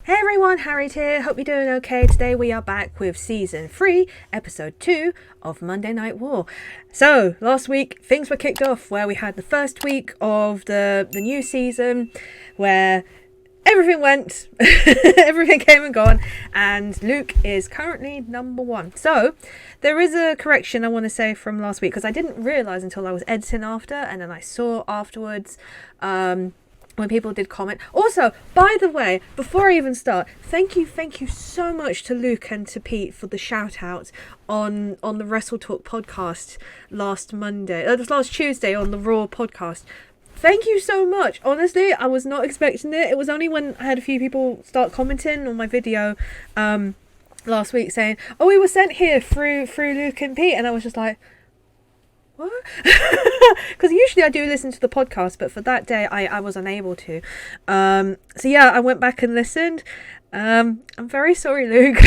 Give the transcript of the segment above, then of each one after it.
Hey everyone, Harriet here. Hope you're doing okay. Today we are back with Season 3, Episode 2 of Monday Night War. So, last week things were kicked off where we had the first week of the new season where everything went, everything came and gone, and Luke is currently number 1. So, there is a correction I want to say from last week because I didn't realise until I was editing after, and then I saw afterwards when people did comment. Also, by the way, before I even start, thank you so much to Luke and to Pete for the shout out on the Wrestle Talk podcast last Tuesday on the Raw podcast. Thank you so much. Honestly, I was not expecting it. It was only when I had a few people start commenting on my video last week saying, "Oh, we were sent here through Luke and Pete," and I was just like, what? Because usually I do listen to the podcast, but for that day I was unable to. So yeah, I went back and listened. I'm very sorry, Luke.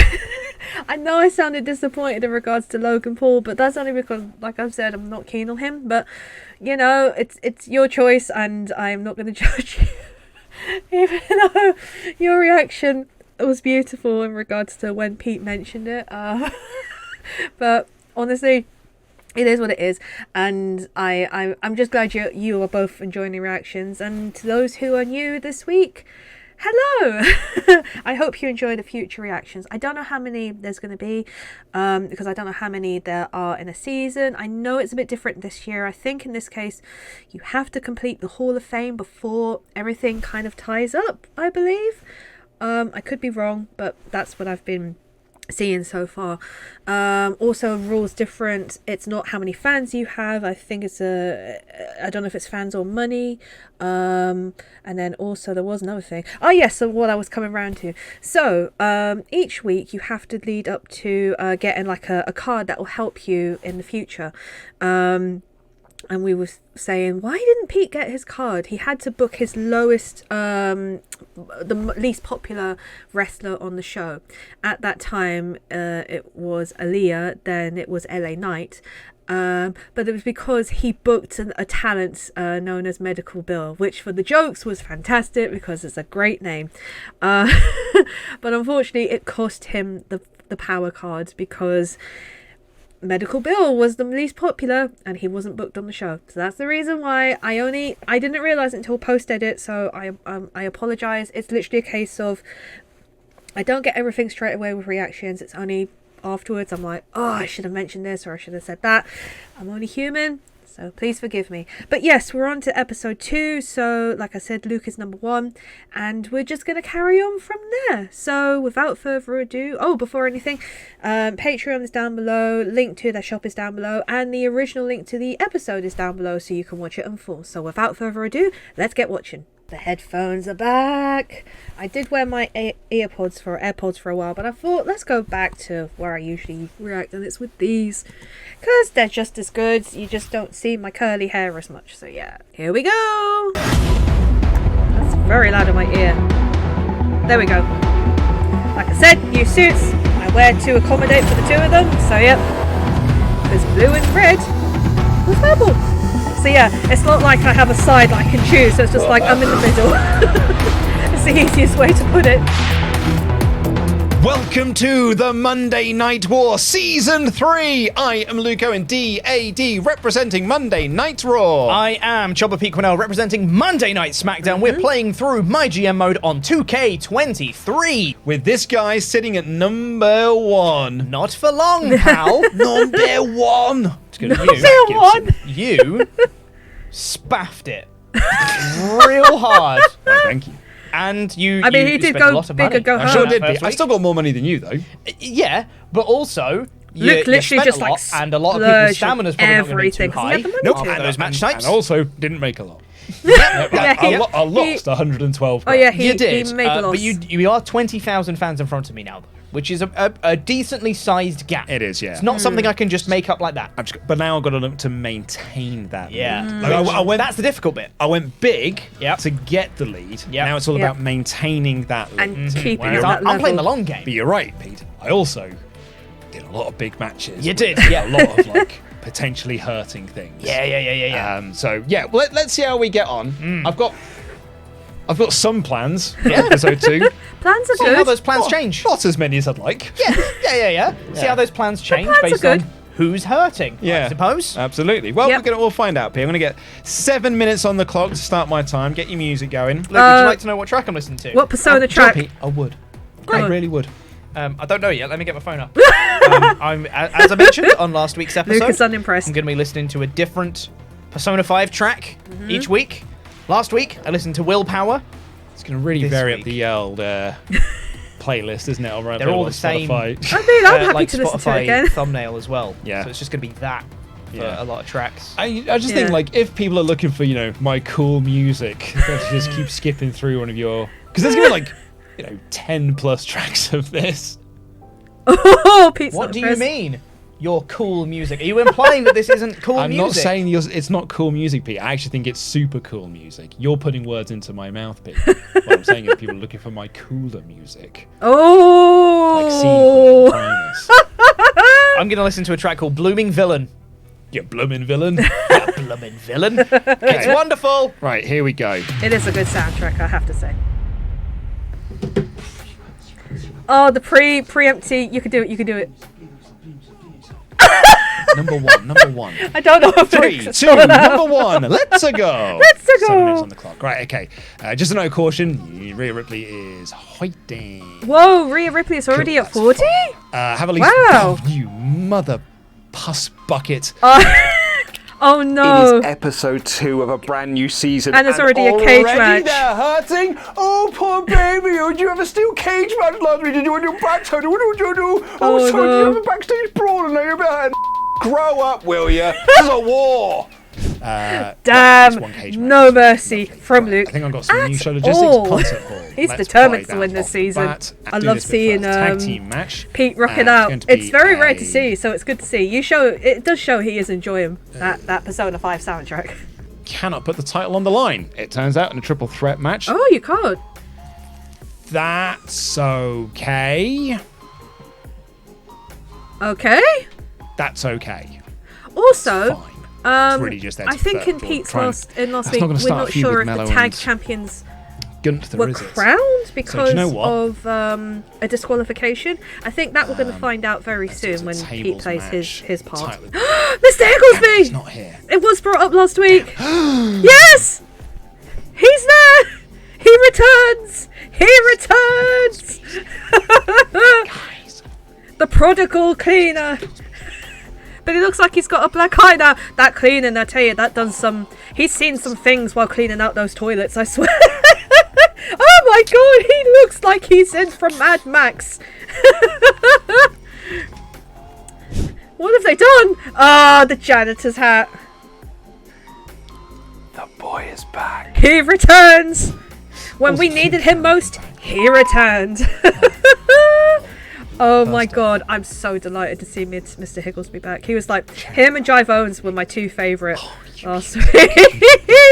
I know I sounded disappointed in regards to Logan Paul, but that's only because, like I've said, I'm not keen on him. But you know, it's your choice, and I'm not going to judge you. Even though your reaction was beautiful in regards to when Pete mentioned it. But honestly, it is what it is, and I'm just glad you are both enjoying the reactions. And to those who are new this week, hello. I hope you enjoy the future reactions. I don't know how many there's going to be because I don't know how many there are in a season. I know it's a bit different this year. I think in this case you have to complete the Hall of Fame before everything kind of ties up, I believe. I could be wrong, but that's what I've been seeing so far. Also, rules different. It's not how many fans you have. I think it's I don't know if it's fans or money. And then also there was another thing. Oh yes, so what I was coming around to. So each week you have to lead up to getting like a card that will help you in the future. And we were saying, why didn't Pete get his card? He had to book his lowest, the least popular wrestler on the show. At that time, it was Aaliyah, then it was LA Knight. But it was because he booked a talent known as Medical Bill, which for the jokes was fantastic because it's a great name. But unfortunately, it cost him the power card because Medical Bill was the least popular and he wasn't booked on the show. So that's the reason why I didn't realise it until post-edit, so I apologise. It's literally a case of I don't get everything straight away with reactions. It's only afterwards I'm like, oh, I should have mentioned this or I should have said that. I'm only human, so please forgive me. But yes, we're on to episode 2. So like I said, Luke is number 1 and we're just going to carry on from there. So without further ado, before anything, Patreon is down below, link to their shop is down below, and the original link to the episode is down below so you can watch it in full. So without further ado, let's get watching. The headphones are back. I did wear my AirPods for a while, but I thought let's go back to where I usually react, and it's with these because they're just as good. You just don't see my curly hair as much. So yeah, here we go. That's very loud in my ear. There we go. Like I said, new suits. I wear to accommodate for the two of them. So yep, because blue and red was purple. So yeah, it's not like I have a side that I can choose, so it's just like I'm in the middle. It's the easiest way to put it. Welcome to the Monday Night War Season 3. I am Luke Owen, DAD, representing Monday Night Raw. I am Chopper Pete Quinnell, representing Monday Night SmackDown. We're playing through my GM mode on 2K23. With this guy sitting at number 1. Not for long, pal. Number 1. Number 1. You spaffed it real hard. Well, thank you. And you. I mean, he did go big or go home. I sure did. I still got more money than you, though. Yeah, but also Luke literally just like and a lot of people's stamina's probably not going to be too high. Nope. And those match types. And also didn't make a lot. I lost 112. Oh yeah, you did. He made a loss. But you are 20,000 fans in front of me now, which is a decently sized gap. It is, yeah. It's not something I can just make up like that. But now I've got to look to maintain that lead. Like that's the difficult bit. I went big Yep. to get the lead. Yep. Now it's all about maintaining that lead. And keeping it at that I'm level. playing the long game. But you're right, Pete. I also did a lot of big matches. You did, yeah. A lot of like potentially hurting things. Yeah. So yeah, let's see how we get on. I've got I've got some plans for episode 2. Plans are See how good. those plans change. Not as many as I'd like. Yeah. See how those plans change plans are based good. on who's hurting, Yeah. I suppose. Absolutely. Well, Yep. we'll find out, P. I'm going to get 7 minutes on the clock to start my time. Get your music going. Luke, would you like to know what track I'm listening to? What Persona track? Pete, I would. Great. I really would. I don't know yet. Let me get my phone up. As I mentioned on last week's episode, Luke is unimpressed. I'm going to be listening to a different Persona 5 track each week. Last week, I listened to Willpower. It's going to really This vary week. up the old playlist, isn't it? I'll They're all the same. I mean, I'm happy like to listen to it Spotify again. thumbnail as well. Yeah. So it's just going to be that for Yeah. a lot of tracks. I just think, Yeah. like, if people are looking for, my cool music, they have to just keep skipping through one of your... Because there's going to be, 10 plus tracks of this. Oh, Pete's What not do you impressed. mean? Your cool music? Are you implying that this isn't cool I'm music? not saying it's not cool music, Pete. I actually think it's super cool music. You're putting words into my mouth, Pete. What I'm saying is people are looking for my cooler music. Like Scene Oh. Queen Primus. I'm going to listen to a track called Blooming Villain. You bloomin' villain. Blooming Villain. It's wonderful. Right, here we go. It is a good soundtrack, I have to say. Oh, the preempty. You could do it. Number one. I don't know if 3, it's 2, all out. number 1. Let's go. Let's go. 7 minutes on the clock. Right, okay. Just a note of caution. Rhea Ripley is hoiting. Whoa, Rhea Ripley is already Cool, at 40? Have a least. Wow. Oh, you mother puss bucket. Oh It no. is episode 2 of a brand new season. And there's already a cage match. They're hurting. Oh, poor baby. Did you have a steel cage match last week? Did you want your backstage? What did you do? Oh, sorry, no. did you have a backstage brawl and now you're behind? Grow up, will you? There's a war. Damn. one cage No match. mercy Lovely. from Luke. I think I've got some new At show logistics. all. Concert hall. He's Let's determined play to win that this off season. bat. I Do love this bit seeing first. Tag team match. Pete rock it It's out. going to It's be very rare to a- see, so it's good to see. It does show he is enjoying that Persona 5 soundtrack. Cannot put the title on the line. It turns out in a triple threat match. Oh, you can't. That's okay. Okay. That's okay. Also, Fine. It's really just there I to think in draw- Pete's try and- last That's week, not we're gonna start a not feud sure with if the Mello tag and champions Gunther, were is it? crowned because know what? of a disqualification. I think that we're going to find out very soon when It's a Pete tables plays match. his part. Title- Mr. Higglesby! He's not here. It was brought up last week. Yes! He's there! He returns! He returns! Guys. The prodigal cleaner. But it looks like he's got a black eye now. That cleaning, I tell you, that done some... He's seen some things while cleaning out those toilets, I swear. Oh my god, he looks like he's in from Mad Max. What have they done? Ah, the janitor's hat. The boy is back. He returns. When we needed him most, he returned. Oh my god, I'm so delighted to see Mr. Higglesby back. He was like, him and Jive Owens were my two favourite last week.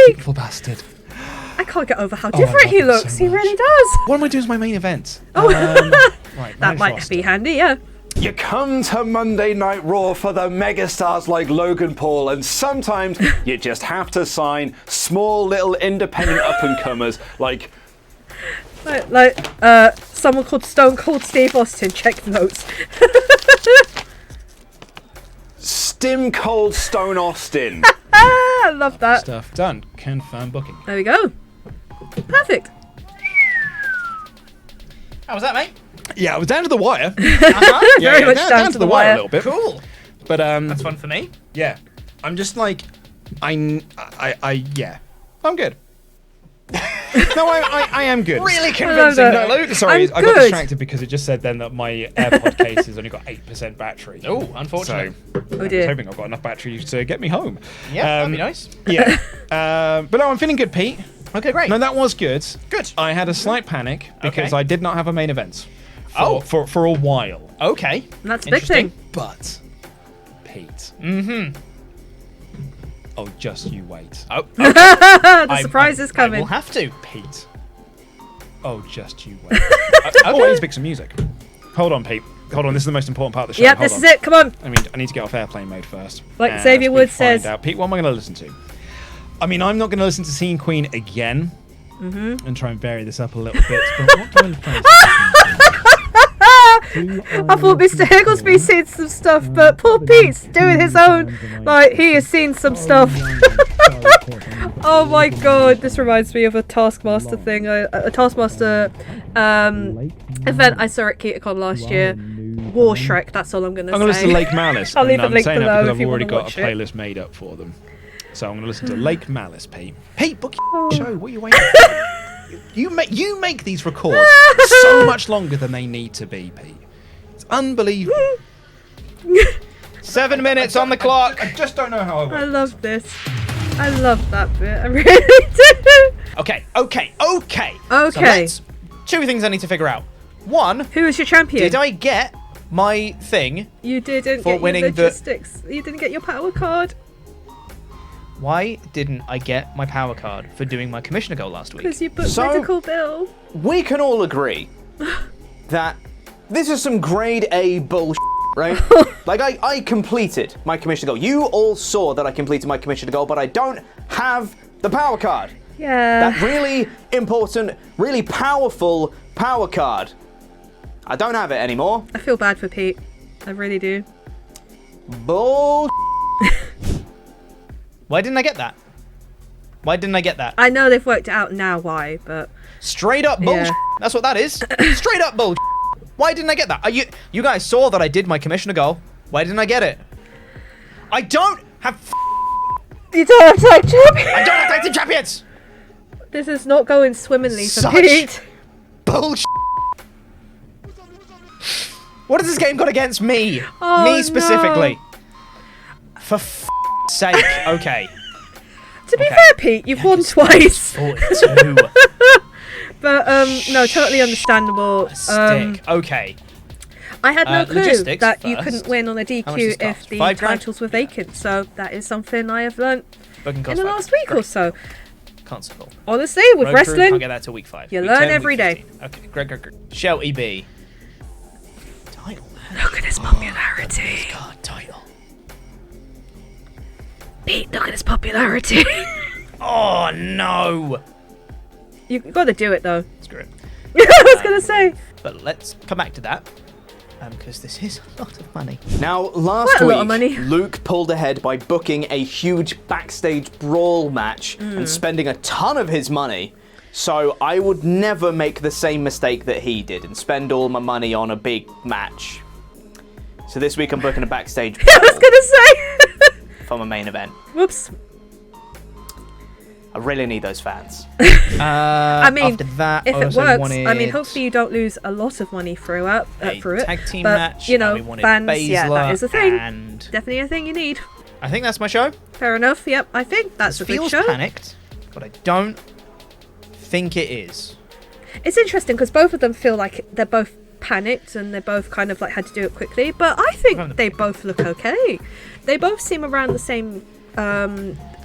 Little bastard. I can't get over how I different love he him looks. so He much. really does. What am I doing as my main event? Oh. Right, That managed might roster. be handy, yeah. You come to Monday Night Raw for the megastars like Logan Paul, and sometimes you just have to sign small little independent up-and-comers like Someone called Stone Cold Steve Austin. Check the notes. Stim Cold Stone Austin. I love that. Stuff done. Confirm booking. There we go. Perfect. How was that, mate? Yeah, I was down to the wire. Very much down to the wire. a little bit. Cool. But That's fun for me. yeah, I'm just like, yeah, I'm good. No, I am good. Really convincing, no. that, Luke. Sorry, I'm I got good. distracted because it just said then that my AirPod case has only got 8% battery. Oh, So unfortunate. Oh I was dear. hoping I've got enough battery to get me home. Yeah, that'd be nice. Yeah. But no, I'm feeling good, Pete. Okay, great. No, that was good. Good. I had a slight panic because Okay. I did not have a main event Oh. for a while. Okay. That's a big Interesting. thing. But, Pete. Mm-hmm. Oh, just you wait. Oh, The surprise is coming. We'll have to. Pete. Oh, just you wait. Oh, I need to pick some music. Hold on, Pete. Hold on, this is the most important part of the show. Yep, Hold this on. is it. Come on. I need to get off airplane mode first. Like As Xavier we Woods find says. out. Pete, what am I going to listen to? I mean, I'm not going to listen to Scene Queen again. and try and vary this up a little bit. But what do I fancy? I thought Mr. Higglesby's seen some stuff, but poor Pete's doing his own. Like, he has seen some stuff. Oh my god, this reminds me of a Taskmaster thing. A Taskmaster event I saw at KitaCon last year. War Shrek, that's all I'm going to say. I'm going to listen to Lake Malice. I'll leave and a link I'm saying below that because if I've you already wanna got watch a it. playlist made up for them. So I'm going to listen to Lake Malice, Pete. Pete, book your show. What are you waiting for? You make these records so much longer than they need to be, Pete. It's unbelievable. 7 minutes on the clock. I just don't know how I I work. love this. I love that bit. I really do. Okay. Okay. So let's, two things I need to figure out. One, Who is your champion? did I get my thing? You didn't for get winning your the- logistics. You didn't get your power card Why didn't I get my power card for doing my commissioner goal last week? because you booked So- medical bill. We can all agree that this is some grade A bullshit, right? Like, I completed my commissioner goal. You all saw that I completed my commissioner goal, but I don't have the power card. Yeah. That really important, really powerful power card. I don't have it anymore. I feel bad for Pete. I really do. Bull. Why didn't I get that? Why didn't I get that? I know they've worked it out now why, but Straight up bullshit. Yeah. That's what that is. Straight up bullshit. Why didn't I get that? You guys saw that I did my commissioner goal. Why didn't I get it? I don't have. you don't have tag champion. I don't have tag team champions. This is not going swimmingly for Such- Pete. Bullshit. What has this game got against me? Oh, Me specifically. For sake. Okay. To be Okay. fair, Pete, you've won twice. 42. But no, totally understandable. Stick. Okay. I had no clue logistics that you first. couldn't win on a How much does DQ it cost? if the £5 grand? titles were vacant. So that is something I have learnt Booking in cost the £5. last week or Great. so. Constable. Honestly, with Road crew, wrestling, can't get that till week 5. you Week learn 10, every week day. 15. Okay, Greg. Shelty B. Title, man. look at his popularity. God, title. Pete, look at his popularity. Oh, no. You got to do it though. Screw it. I was gonna say. But let's come back to that. Because this is a lot of money. Now, last Quite a week, lot of money. Luke pulled ahead by booking a huge backstage brawl match and spending a ton of his money. So I would never make the same mistake that he did and spend all my money on a big match. So this week I'm booking a backstage I was gonna say. for my main event. Whoops. I really need those fans. I mean, after that, If I it also works, wanted I mean, hopefully you don't lose a lot of money through it. a Through it. tag team but, match. you know, we wanted fans. Yeah, that Baszler is a thing. And Definitely a thing you need. I think that's my show. Fair enough. Yep, I think that's a good Feels show. panicked, but I don't think it is. It's interesting because both of them feel like they're both panicked and they both kind of like had to do it quickly. But I think they both look okay. They both seem around the same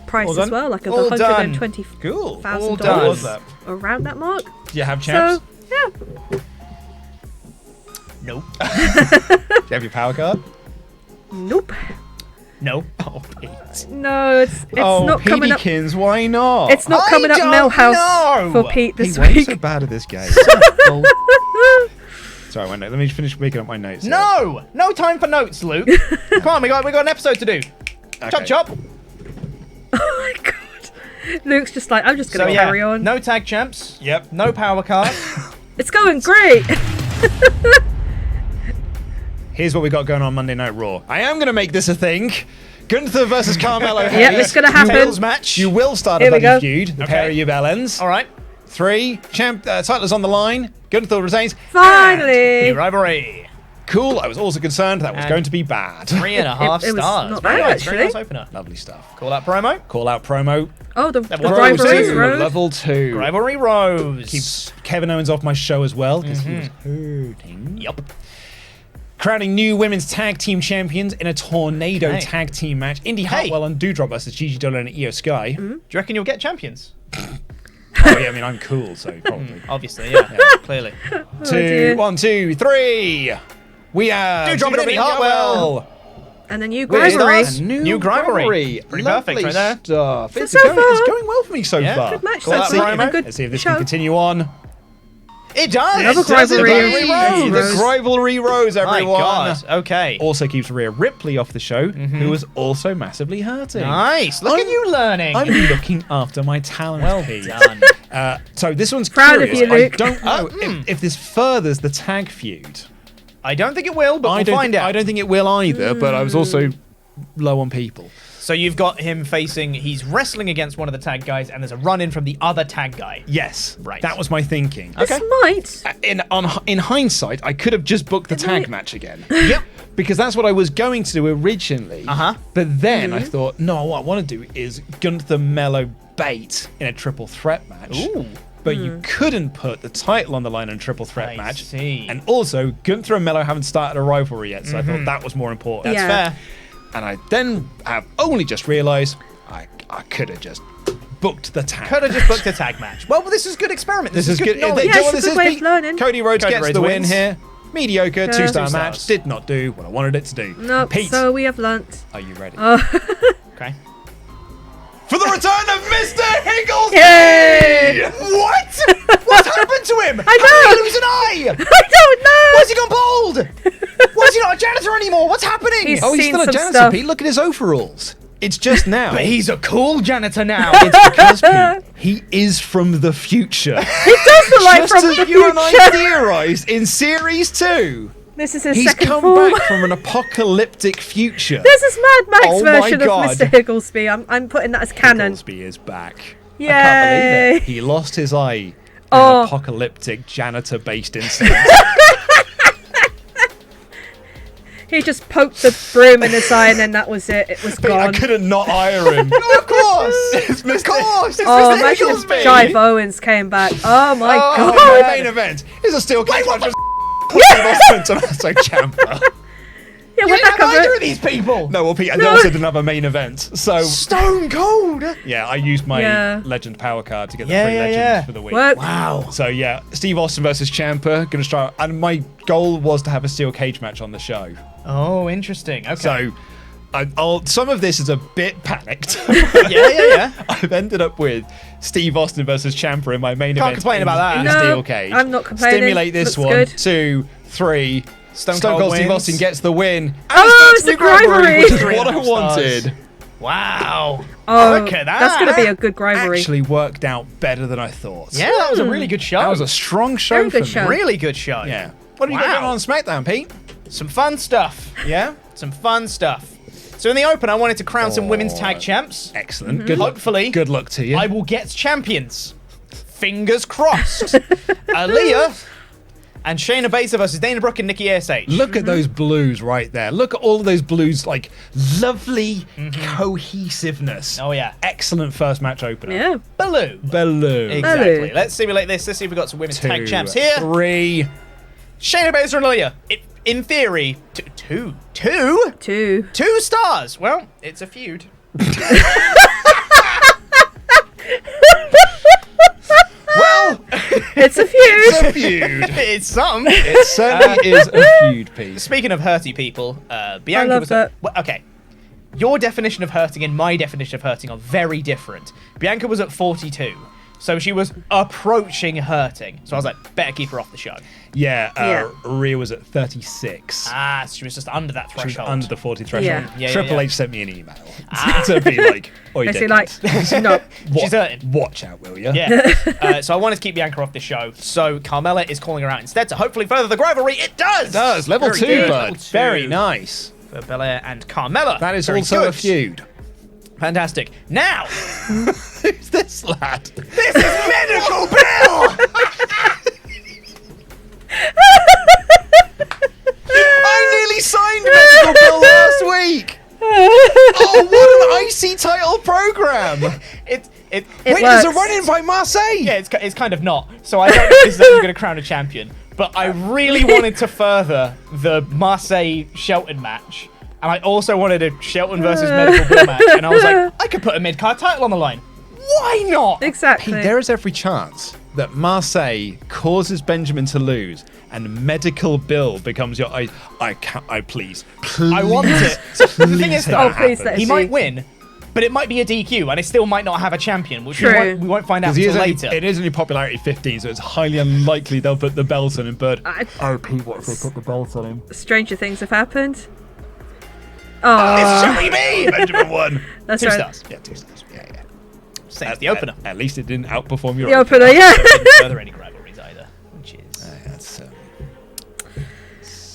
price All as done? well, like All done. $120,000 Cool. All done. was that? around that mark. Do you have champs? So yeah, Nope. Do you have your power card? nope. No. Oh, Pete. No, it's not coming up. Petykins, why not? It's not I coming up don't Millhouse know. for Pete Pete, this why are you week. so bad at this game? Sorry, wait, no, let me finish making up my notes. here. No. No time for notes, Luke. Come on, we got an episode to do. Okay. Chop chop. Oh my god. Luke's just like, I'm just So gonna yeah, carry on. no tag champs. Yep. No power card. It's going great. Here's what we got going on Monday Night Raw. I am going to make this a thing. Gunther versus Carmelo Hayes. Yep, it's gonna happen. Tails match. You will start Here a we bloody go. feud. The pair of you bellends. All right. 3. Title's on the line. Gunther retains. Finally. New rivalry. Cool. I was also concerned that was And- going to be bad. 3.5 It was stars. not Very bad, nice, very actually. nice opener. Lovely stuff. Call out promo. Call out promo. Oh, the Level Rose rivalry's 2. road. Level 2. Rivalry Rose. Keeps Kevin Owens off my show as well because he was hurting. Yup. Crowning new women's tag team champions in a tornado Hey. tag team match. Indy Hey. Hartwell and Doudrop versus Gigi Dolan and Io Sky. Do you reckon you'll get champions? Oh yeah, I mean I'm cool, so probably. Obviously, yeah. Clearly. dear. 1, 2, 3. We are Doudrop and Indy Hartwell. And then you Weird rivalry. stars. A New rivalry. Pretty perfect Lovely right there. stuff. It's, So going, far- it's going well for me so Yeah. far. Good match Call so that far. promo. And good Let's see if this show. can continue on. It does. Another It does rivalry indeed. rose. The rivalry rose, My everyone. God. Okay. Also keeps Rhea Ripley off the show, who was also massively hurting. Nice. Look at I'm- you learning. I'm looking after my talent. well Pete. done. So this one's Proud of curious. you, Luke. I don't know if this furthers the tag feud. I don't think it will, but we'll find out. I don't think it will either, but I was also low on people. So you've got him facing. He's wrestling against one of the tag guys, and there's a run in from the other tag guy. Yes, Right. That was my thinking. This might. In hindsight, I could have just booked the tag match again. Yep. Because that's what I was going to do originally. Uh-huh. But then I thought, no, what I want to do is Gunther Mello bait in a triple threat match. Ooh. But you couldn't put the title on the line in a triple threat I match. see. And also, Gunther and Mello haven't started a rivalry yet, so I thought that was more important. That's Yeah. fair. And I then have only just realised I could have just booked the tag. Could have just booked a tag match. Well, this is good experiment. This is good. knowledge. Yeah, You know what it's a this good is, way of Pete? learning. Cody Rhodes Cody gets Rhodes the win wins. here. Mediocre, Yeah. 2-star 2 match. stars. Did not do what I wanted it to do. Nope. Pete, So we have learnt. are you ready? Okay. For the return of Mr. Higgles! Yay! What? What's happened to him? I How did know. he lose an eye? I don't know. Why's he gone bald? Why is he not a janitor anymore? What's happening? He's- Oh, he's seen still a some janitor, stuff. Pete. Look at his overalls. It's just now. But he's a cool janitor now. It's because, Pete, he is from the future. It does look like Just from as the you and I future. theorised in Series 2. This is his He's second come form. back from an apocalyptic future. There's this Mad Max Oh my version of God. Mr. Higglesby. I'm putting that as canon. Higglesby is back. Yay! can't He lost his eye in Oh. an apocalyptic janitor-based incident. He just poked the broom in his eye and then that was it. It was Pete, I gone. couldn't not hire him. No, of course. It's Mr. Of course. It's Oh, Mr. imagine if Higglesby. Jive Owens came back. Oh my Oh, god. my main event is a steel cage match with Tommaso Ciampa. Yeah, You what didn't that have cover? either of these people. No, well, Pete, I also didn't have a main event. So, Stone Cold. yeah, I used my Yeah. Legend Power card to get the Yeah, free yeah, Legends yeah. for the week. Work. Wow. So, yeah, Steve Austin versus Ciampa. Going to start. And my goal was to have a steel cage match on the show. Oh, interesting. Okay. So, some of this is a bit panicked. yeah. I've ended up with Steve Austin versus Ciampa in my main Can't event. complain about that. in No, steel cage. I'm not complaining. Stimulate this Looks one. good. 2, 3. Stone Stone Cold Cold Steve wins. Austin gets the win. Oh, it's New the rivalry. Which is Three what and I a half stars. wanted. Wow. Oh, Look at that. That's going to be a good rivalry. Actually worked out better than I thought. Yeah, that was a really good show. That was a strong show Very for good me. show. really good show. Yeah. What have you got Wow. going on SmackDown, Pete? Some fun stuff. Yeah? Some fun stuff. So in the open, I wanted to crown some women's tag champs. Excellent. Good luck. Hopefully, Good luck to you. I will get champions. Fingers crossed. Aaliyah and Shayna Baszler versus Dana Brooke and Nikki ASH. Look at those blues right there. Look at all of those blues, like lovely cohesiveness. Oh, yeah. Excellent first match opener. Yeah. Baloo. Baloo. Exactly. Baloo. Let's simulate this. Let's see if we've got some women's tag 2, champs here. 3. Shayna Baszler and Aaliyah. In theory, two 2. stars. Well, it's a feud. Well, It's a feud. It's a feud. it's some. It certainly is a feud piece. Speaking of hurty people, Bianca love was that. well, okay. Your definition of hurting and my definition of hurting are very different. Bianca was at 42, so she was approaching hurting. So I was like, better keep her off the show. Yeah, Yeah. Rhea was at 36. Ah, so she was just under that She was threshold. under the 40 threshold. Yeah. Yeah, Triple yeah. H sent me an email to be like, "Oi, Basically, dickhead, like, no. She's hurting. watch out, will you?" Yeah. So I wanted to keep Bianca off the show. So Carmella is calling her out instead to hopefully further the rivalry. It does. It does. Level Very 2, good. bud. Level 2 Very nice. for Belair and Carmella. That is Very also good. a feud. Fantastic. Now, Who's this lad? this is Medical Bill. I nearly signed Medical Bill last week. Oh, what an icy title program! It It Wait, there's a works. run-in by Marseille. Yeah, it's kind of not. So I don't know if this is actually going to crown a champion. But I really wanted to further the Marseille Shelton match. And I also wanted a Shelton versus Medical Bill match. And I was like, I could put a mid-card title on the line. Why not? Exactly. There is every chance that Marseille causes Benjamin to lose, and Medical Bill becomes your please. I want it. So the thing is, though, please let us he see. might win, but it might be a DQ, and it still might not have a champion, which True. we won't find out Because until later. it is only popularity 15, so it's highly unlikely they'll put the belt on him. But Pete, what if they put the belt on him? Stranger things have happened. Oh, It's Joey B. Benjamin won. that's 2 right. stars. Yeah, 2 stars. Yeah. Same as the opener. At least it didn't outperform your The opener, yeah. Didn't further any rivalries either, which is...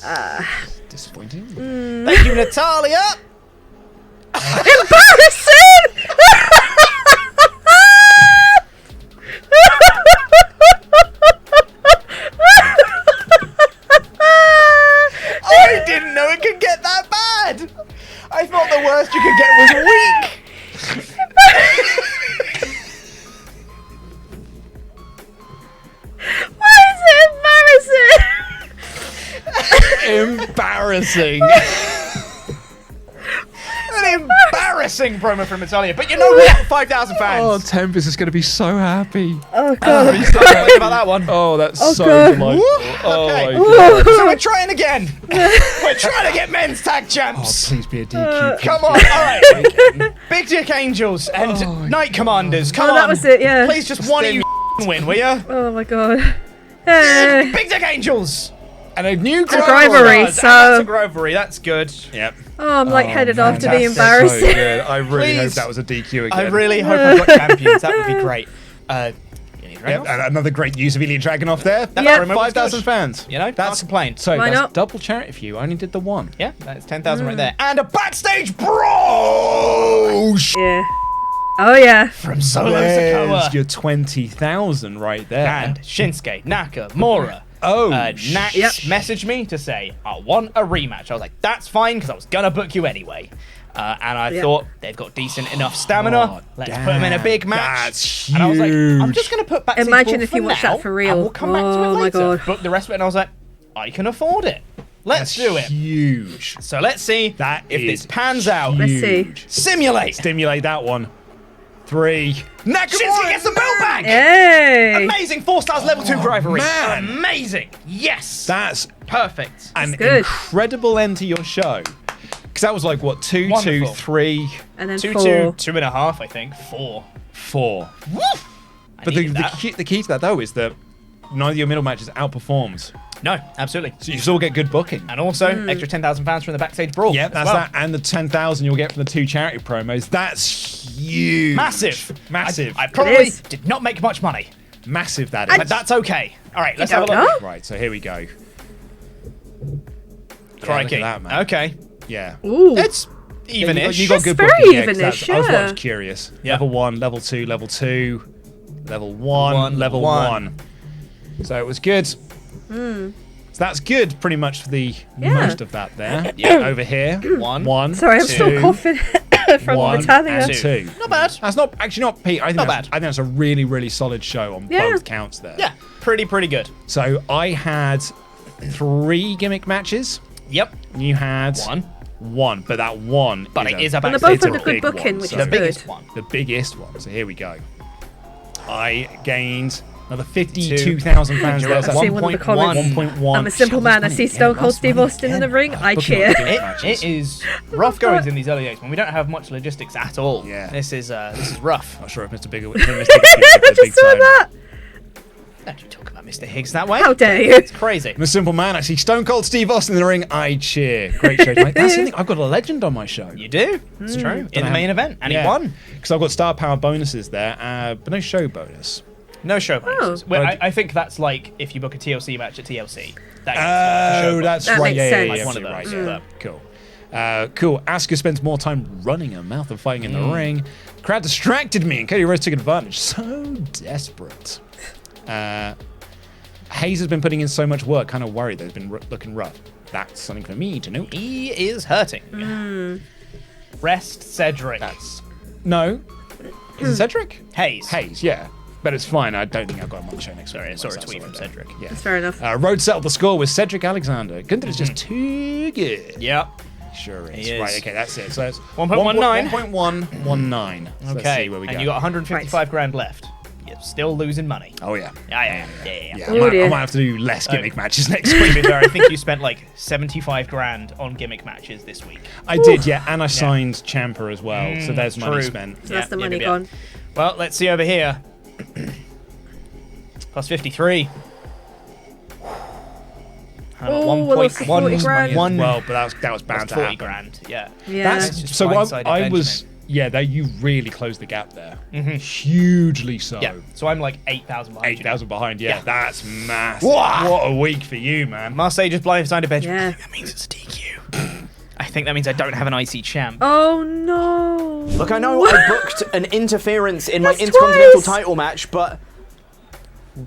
That's disappointing. Thank you, Natalia! Embarrassing! I didn't know it could get that bad! I thought the worst you could get was weak! Why is it Embarrassing. An embarrassing promo from Natalia, but you know what? 5,000 fans! Oh, Tempest is going to be so happy. Oh god. Can't wait about that one. Oh, that's Oh, so God. delightful. Oh, Okay. my God. So we're trying again. We're trying to get men's tag Oh, champs. please be a DQ. Come on, all right. Big Dick Angels and Knight Commanders. Come Oh, on. that was it, yeah. Please just one of you win, will ya? Oh my god. Hey. Big Dick Angels. And a new Rivalry, Does, and so- that's a Grovery. That's good. Yep. Oh, I'm lightheaded after being Fantastic. So embarrassed. good. I really hope Please. that was a DQ again. I really hope I've got champions. That would be great. Yep, and another great use of Ilya Dragunov there. That Yeah. promo was 5,000 good. fans. You know, can't that's complain. So Why that's not? double charity for you. I only did the one. Yeah, that's 10,000 right there. And a backstage brawl Oh, Yeah. Oh yeah. from Solo there's Sikoa. your 20,000 right there. And Shinsuke, Nakamura. Oh, Nax Yep. messaged me to say, I want a rematch. I was like, that's fine, because I was going to book you anyway. And I Yep. thought they've got decent enough stamina. Oh, Let's put them in a big match. That's And I was like, I'm huge. just going to put backstage Imagine brawl if you for watched now, that for real. And we'll come back to it Oh my later. God. Book the rest of it, and I was like, I can afford it. Let's do it. Huge. So let's see That if is this pans out. Let's see. huge. Simulate. Stimulate that one. 3. Shinsuke gets the belt back. Hey. Amazing 4 stars level 2 rivalry. man. Amazing. Yes. That's Perfect. an good. incredible end to your show. Because that was like, what, 2, 2, Wonderful. 3, And then 2, 4. 2, 2.5, I think. 4. 4. Woo! But the key to that, though, is that neither of your middle matches outperforms. No, absolutely. So you still get good booking. And also, extra 10,000 fans from the backstage brawl. Yeah, as that's well. that. And the 10,000 you'll get from the 2 charity promos. That's huge. Massive. Massive. I probably is. did not make much money, Massive that is. but that's okay. All right, let's You have a don't look. know? Right, so here we go. Crikey. Yeah, look at that, man. Okay. Yeah. Ooh. It's evenish. You got It's good very booking, yeah, 'cause evenish, that's what I was yeah. curious. Yeah. Level 1, level 2, level 2, level 1, level 1. So it was good. So that's good pretty much for the Yeah. most of that there. Yeah. Over here. 1. Sorry, I'm 2, still coughing from 1 Natalia. and 2. Not bad. That's not actually not Pete. I think Not that's, bad. I think that's a really, really solid show on Yeah. both counts there. Yeah, pretty good. So I had 3 gimmick matches. Yep. You had 1. but that one. But it is a And they're backstage both It's under a good big booking, one, which so- is The good. biggest one. the biggest one. So here we go. I gained another 52,000 fans. You're at That's I've seen one of the 1.1. comments. 1.1. I'm a simple man. I see Stone Cold Steve Austin in the ring. I cheer. It is rough goings in these early days when we don't have much logistics at all. Yeah. This is rough. Not sure if Mr. Bigger, Mr. Bigger the Just big saw time. that. Don't you talk about Mr. Higgs that way. How dare you? It's crazy. I'm a simple man. I see Stone Cold Steve Austin in the ring. I cheer. Great show. Mate. That's the thing. I've got a legend on my show. You do. It's true. In the main event. And he won. Because I've got star power bonuses there, but no show bonus. No show bonuses. Well, But- I think that's like if you book a TLC match at TLC. That gets a show Oh, bonus. that's That right. makes Yeah, sense. yeah, Like yeah, one of right. those, Yeah. yeah. Cool. Cool. Asuka spends more time running her mouth than fighting in the ring. Crowd distracted me, and Cody Rhodes took advantage. So desperate. Hayes has been putting in so much work. Kind of worried that he's been looking rough. That's something for me to note. He is hurting. Rest Cedric. No. Is it Cedric? Hayes. Hayes, yeah. But it's fine. I don't think I've got him on the show next week. Sorry, I saw a That's tweet all from right. Cedric. Yeah. Fair enough. Rhodes settled the score with Cedric Alexander. Gunther is just too good. Yep. Sure is. He is. Right, okay, that's it. So it's 1.19. 1.119. So let's Okay. see where we and go. you got 155 grand left. you're still losing money. Oh yeah. Yeah. Yeah, Oh, I dear. might have to do less gimmick matches next To week. be fair, I think you spent like 75 grand on gimmick matches this week. I did, yeah, and I signed Ciampa as well, so there's money true. spent. So that's the Yeah, money yeah. gone. Well, let's see over here. Plus 53. Oh, well, that's 40 grand. Well, but that was bound That's to 40 happen. grand, yeah. Yeah. It's just So blindsided I was, Benjamin. yeah, you really closed the gap there, hugely so. Yeah, so I'm like 8,000 behind you. 8,000 behind, yeah, Yeah. that's massive. Wah! What a week for you, man. Marseille just blindsided Benjamin. Yeah. I think that means it's a DQ. I think that means I don't have an IC champ. Oh no. Look, I know I booked an interference in my That's Intercontinental twice. title match, but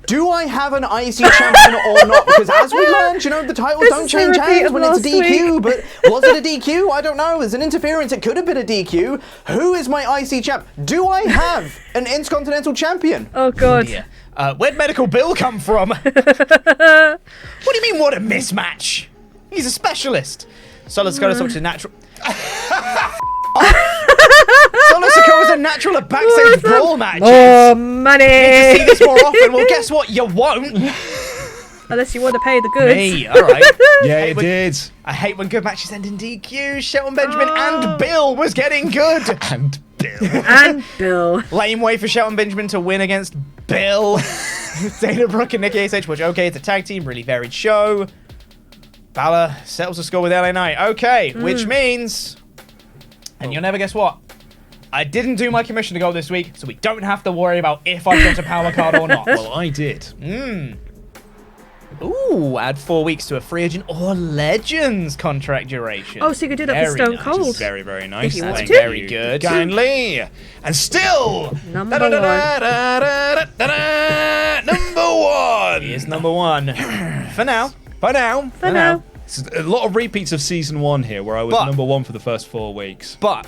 do I have an IC champion or not? Because as we learned, the titles This don't is a change repeat hands of when it's a last DQ, week. but was it a DQ? I don't know. There's an interference. It could have been a DQ. Who is my IC champ? Do I have an Intercontinental champion? Oh god. Yeah. Where'd Medical Bill come from? What do you mean, what a mismatch? He's a specialist. Solo Sikoa such a natural. Solo Sikoa is a natural at backstage brawl matches. More To money. see this more often. Well, guess what? You won't. Unless you want to pay the goods. Me, all right. Yeah, Hey, it but- did. I hate when good matches end in DQ. Shelton Benjamin and Bill was getting good. And Bill. And Bill. Lame way for Shelton Benjamin to win against Bill. Dana Brooke and Nikki ASH, which, okay, it's a tag team, really varied show. Balor settles the score with LA Knight. Okay, which means, and you'll never guess what, I didn't do my commissioner goal this week, so we don't have to worry about if I've got a power card or not. Well, I did. Ooh, add 4 weeks to a free agent or legends contract duration. Oh, so you could do that for Very Stone nice. Cold. Very, very nice. If you want Thank to. Very you good. Kindly. And still, Number number one. He is number one. For now. For now. For now. It's a lot of repeats of season 1 here, where I was But- number 1 for the first 4 weeks. But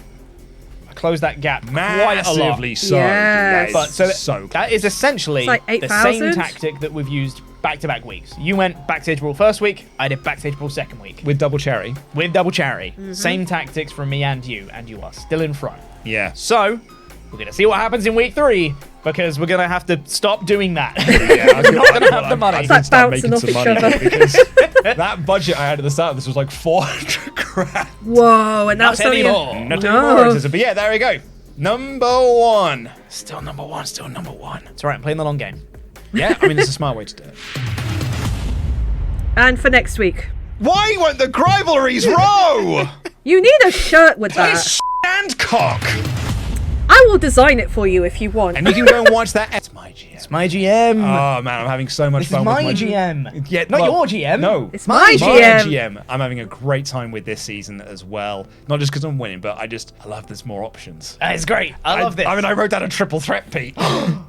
I closed that gap quite a lot. Massively so. Yes. That is But so so that is essentially It's like the same 8,000? tactic that we've used back-to-back weeks. You went backstage brawl first week, I did backstage brawl second week with double cherry. with double charity. Mm-hmm. Same tactics from me and you are still in front. Yeah. So we're gonna see what happens in week 3 because we're gonna have to stop doing that. Yeah, I'm not gonna have the money. I It's did like start bouncing making off some each money other. because that budget I had at the start of this was like 400 grand. Whoa, and Not that's only anymore. Not No. anymore. But yeah, there we go. Number 1. Still number one. Still number one. It's alright. I'm playing the long game. Yeah, I mean, it's a smart way to do it. And for next week. Why won't the rivalries row? You need a shirt with that. It's and cock. I will design it for you if you want. And you can go and watch that. It's my GM. It's my GM. Oh man, I'm having so much this is fun my with my GM. Yeah, Not well, your GM. No, It's my GM. GM. I'm having a great time with this season as well. Not just because I'm winning, but I love there's more options. It's great. I love this. I mean, I wrote down a triple threat, Pete.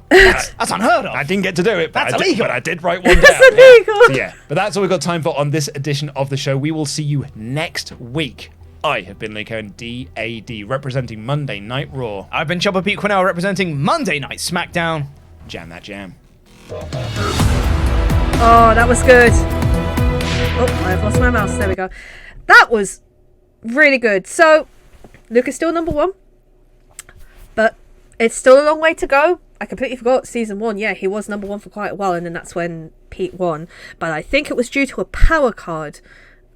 That's unheard of. I didn't get to do it, but That's I did, illegal. but I did write one down. That's illegal. So, yeah, but that's all we've got time for on this edition of the show. We will see you next week. I have been Lee Cohen, DAD, representing Monday Night Raw. I've been Chopper Pete Quinnell representing Monday Night SmackDown. Jam that jam. Oh, that was good. Oh, I've lost my mouse. There we go. That was really good. So, Luke is still number 1. But it's still a long way to go. I completely forgot season 1. Yeah, he was number 1 for quite a while, and then that's when Pete won. But I think it was due to a power card.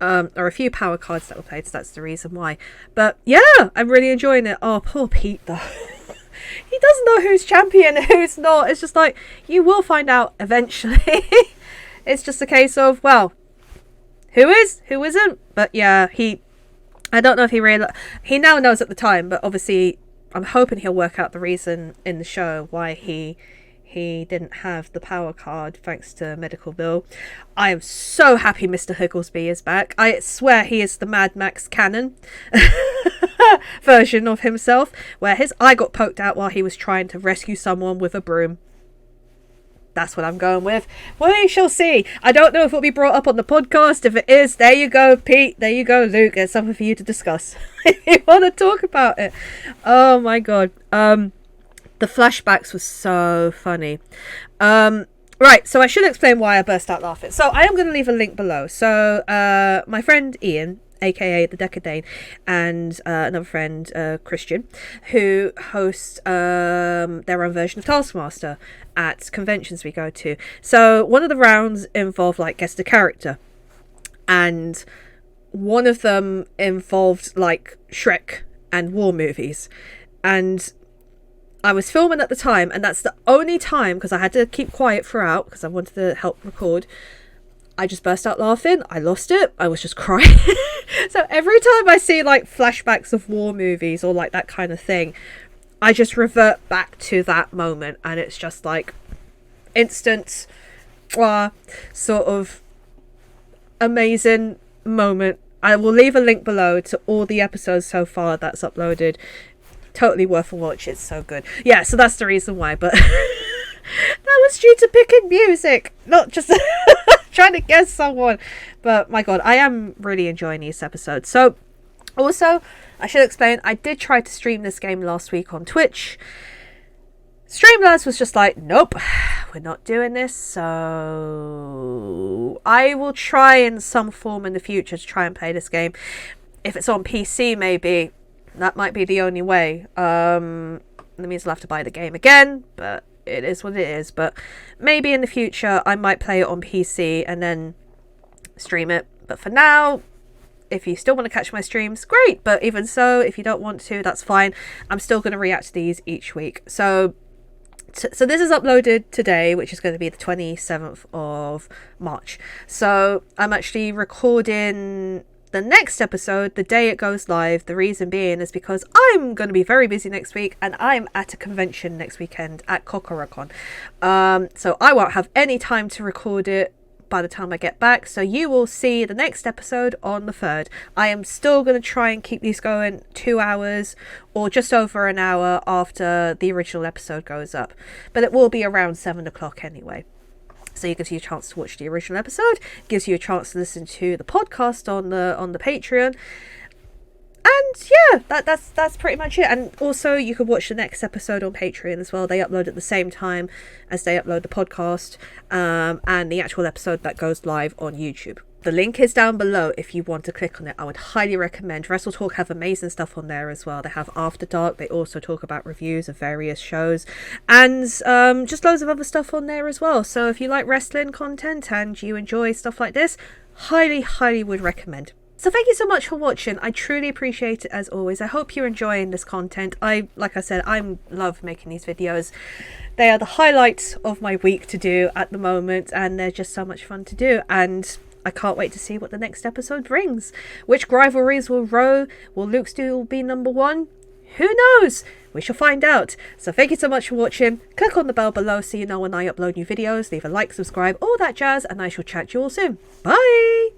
Or a few power cards that were played, so that's the reason why. But yeah, I'm really enjoying it. Oh, poor Pete, though. He doesn't know who's champion and who's not. It's just like, you will find out eventually. It's just a case of, well, who is, who isn't? But yeah, I don't know if he now knows at the time, but obviously I'm hoping he'll work out the reason in the show why he didn't have the power card thanks to Medical Bill. I am so happy Mr. Higglesby is back. I swear he is the Mad Max canon version of himself, where his eye got poked out while he was trying to rescue someone with a broom. That's what I'm going with. We shall see. I don't know if it'll be brought up on the podcast. If it is, there you go, Pete. There you go, Luke. There's something for you to discuss if you want to talk about it. Oh my god. The flashbacks were so funny. Right, so I should explain why I burst out laughing. So I am going to leave a link below. So my friend Ian aka the Decadane, and another friend, Christian, who host their own version of Taskmaster at conventions we go to. So one of the rounds involved like guess the character, and one of them involved like Shrek and war movies, and I was filming at the time, and that's the only time, because I had to keep quiet throughout because I wanted to help record. I just burst out laughing. I lost it. I was just crying. So every time I see like flashbacks of war movies or like that kind of thing, I just revert back to that moment, and it's just like instant sort of amazing moment. I will leave a link below to all the episodes so far that's uploaded. Totally worth a watch. It's so good. Yeah, so that's the reason why. But that was due to picking music, not just trying to guess someone. But my god, I am really enjoying these episodes. So also, I should explain, I did try to stream this game last week on Twitch. Streamlabs was just like, nope, we're not doing this. So I will try in some form in the future to try and play this game. If it's on PC, maybe that might be the only way. That means I'll have to buy the game again, but it is what it is. But maybe in the future I might play it on PC and then stream it. But for now, if you still want to catch my streams, great. But even so, if you don't want to, that's fine. I'm still going to react to these each week. So this is uploaded today, which is going to be the 27th of March. So I'm actually recording the next episode the day it goes live. The reason being is because I'm going to be very busy next week, and I'm at a convention next weekend at Kokorokon. So I won't have any time to record it by the time I get back. So you will see the next episode on the 3rd. I am still going to try and keep these going 2 hours or just over an hour after the original episode goes up. But it will be around 7 o'clock anyway. So it gives you a chance to watch the original episode, gives you a chance to listen to the podcast on the Patreon. And yeah, that's pretty much it. And also you can watch the next episode on Patreon as well. They upload at the same time as they upload the podcast, and the actual episode that goes live on YouTube. The link is down below if you want to click on it. I would highly recommend. Wrestle Talk have amazing stuff on there as well. They have After Dark. They also talk about reviews of various shows, and just loads of other stuff on there as well. So if you like wrestling content and you enjoy stuff like this, highly would recommend. So thank you so much for watching. I truly appreciate it as always. I hope you're enjoying this content. Like I said, I love making these videos. They are the highlights of my week to do at the moment, and they're just so much fun to do. And I can't wait to see what the next episode brings. Which rivalries will row? Will Luke still be #1? Who knows? We shall find out. So thank you so much for watching. Click on the bell below so you know when I upload new videos. Leave a like, subscribe, all that jazz, and I shall chat to you all soon. Bye!